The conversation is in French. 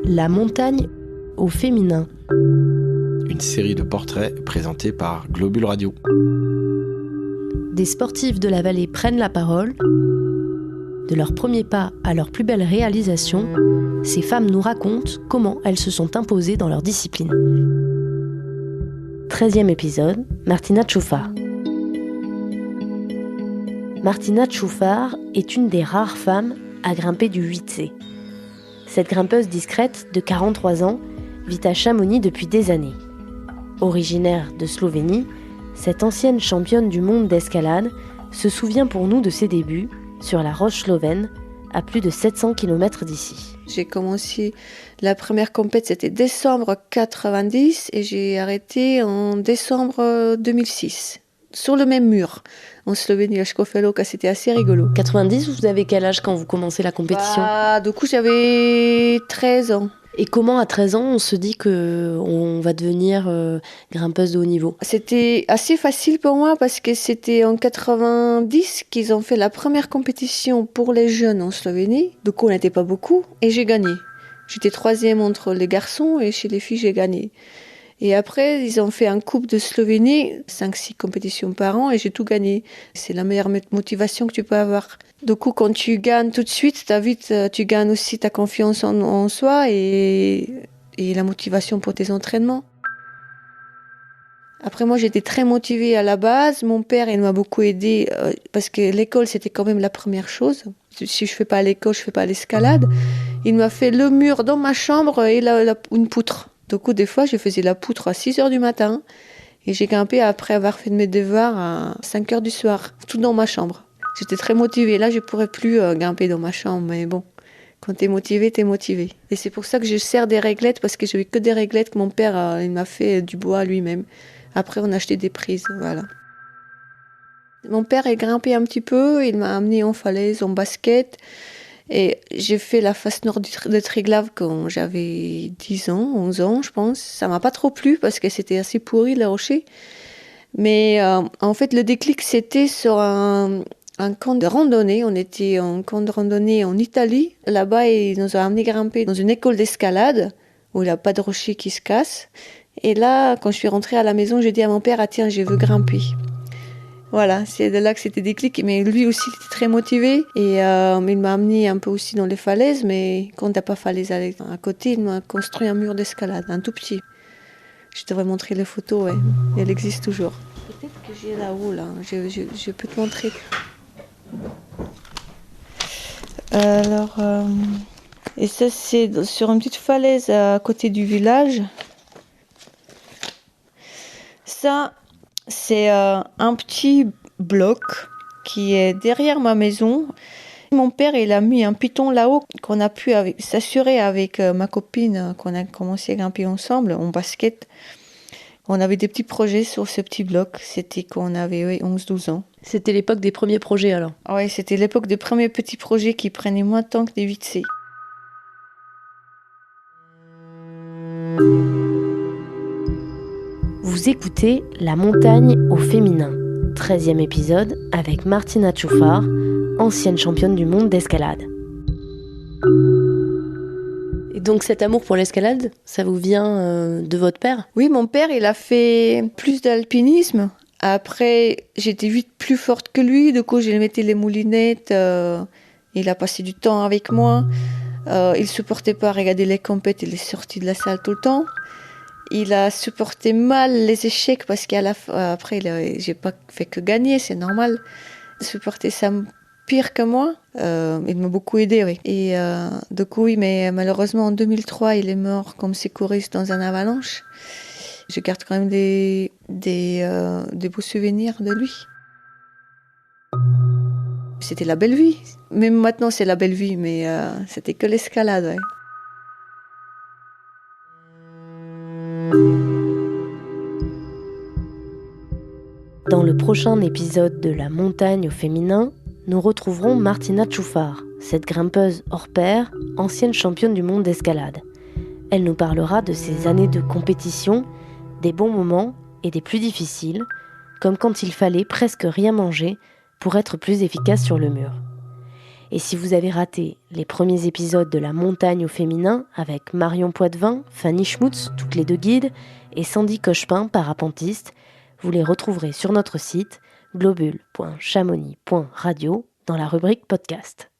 La montagne au féminin. Une série de portraits présentés par Globule Radio. Des sportives de la vallée prennent la parole. De leurs premiers pas à leurs plus belles réalisations, ces femmes nous racontent comment elles se sont imposées dans leur discipline. 13e épisode, Martina Tchoufar. Martina Tchoufar est une des rares femmes à grimper du 8C. Cette grimpeuse discrète de 43 ans vit à Chamonix depuis des années. Originaire de Slovénie, cette ancienne championne du monde d'escalade se souvient pour nous de ses débuts sur la roche slovène, à plus de 700 km d'ici. J'ai commencé, la première compète c'était décembre 90 et j'ai arrêté en décembre 2006. Sur le même mur, en Slovénie, à Škofja Loka, c'était assez rigolo. 90, vous avez quel âge quand vous commencez la compétition ? Du coup, j'avais 13 ans. Et comment, à 13 ans, on se dit qu'on va devenir grimpeuse de haut niveau ? C'était assez facile pour moi parce que c'était en 90 qu'ils ont fait la première compétition pour les jeunes en Slovénie. Du coup, on n'était pas beaucoup et j'ai gagné. J'étais 3e entre les garçons et chez les filles, j'ai gagné. Et après, ils ont fait un coupe de Slovénie, 5-6 compétitions par an, et j'ai tout gagné. C'est la meilleure motivation que tu peux avoir. Du coup, quand tu gagnes tout de suite, tu gagnes aussi ta confiance en soi et la motivation pour tes entraînements. Après, moi, j'étais très motivée à la base. Mon père, il m'a beaucoup aidée parce que l'école, c'était quand même la première chose. Si je fais pas l'école, je fais pas l'escalade. Il m'a fait le mur dans ma chambre et une poutre. Du coup, des fois, je faisais la poutre à 6h du matin et j'ai grimpé après avoir fait mes devoirs à 5h du soir, tout dans ma chambre. J'étais très motivée. Là, je pourrais plus grimper dans ma chambre, mais bon, quand t'es motivé, t'es motivé. Et c'est pour ça que je sers des réglettes, parce que j'avais que des réglettes que mon père, il m'a fait du bois lui-même. Après, on a acheté des prises, voilà. Mon père est grimpé un petit peu, il m'a amené en falaise, en basket. Et j'ai fait la face nord de Triglav quand j'avais 10 ans, 11 ans, je pense. Ça m'a pas trop plu parce que c'était assez pourri, les rochers. Mais en fait, le déclic, c'était sur un camp de randonnée. On était en camp de randonnée en Italie. Là-bas, ils nous ont amené grimper dans une école d'escalade où il n'y a pas de rochers qui se cassent. Et là, quand je suis rentrée à la maison, j'ai dit à mon père, « Ah tiens, je veux grimper ». Voilà, c'est de là que c'était déclic. Mais lui aussi, il était très motivé. Et il m'a amené un peu aussi dans les falaises. Mais quand t'as pas falaise à côté, il m'a construit un mur d'escalade, un tout petit. Je devrais montrer les photos, ouais. Elle existe toujours. Peut-être que j'ai là-haut, là. Je peux te montrer. Alors, et ça, c'est sur une petite falaise à côté du village. Ça, c'est un petit bloc qui est derrière ma maison. Mon père, il a mis un piton là-haut qu'on a pu s'assurer avec ma copine, qu'on a commencé à grimper ensemble en basket. On avait des petits projets sur ce petit bloc. C'était quand on avait 11-12 ans. C'était l'époque des premiers projets alors ? Oui, c'était l'époque des premiers petits projets qui prenaient moins de temps que des 8C. Vous écoutez La montagne au féminin, 13e épisode avec Martina Tchoufar, ancienne championne du monde d'escalade. Et donc cet amour pour l'escalade, ça vous vient de votre père ? Oui, mon père, il a fait plus d'alpinisme. Après, j'étais vite plus forte que lui, du coup, je lui mettais les moulinettes. Il a passé du temps avec moi. Il supportait pas regarder les compètes, il est sorti de la salle tout le temps. Il a supporté mal les échecs parce qu'après, j'ai pas fait que gagner, c'est normal. Il supportait ça pire que moi. Il m'a beaucoup aidé, oui. Et du coup, oui, mais malheureusement, en 2003, il est mort comme secouriste dans un avalanche. Je garde quand même des beaux souvenirs de lui. C'était la belle vie. Même maintenant, c'est la belle vie, mais c'était que l'escalade, ouais. Dans le prochain épisode de La montagne au féminin, nous retrouverons Martina Tchoufar, cette grimpeuse hors pair, ancienne championne du monde d'escalade. Elle nous parlera de ses années de compétition, des bons moments et des plus difficiles, comme quand il fallait presque rien manger pour être plus efficace sur le mur. Et si vous avez raté les premiers épisodes de La montagne au féminin avec Marion Poitvin, Fanny Schmutz, toutes les deux guides, et Sandy Cochepin, parapentiste, vous les retrouverez sur notre site globule.chamonix.radio dans la rubrique podcast.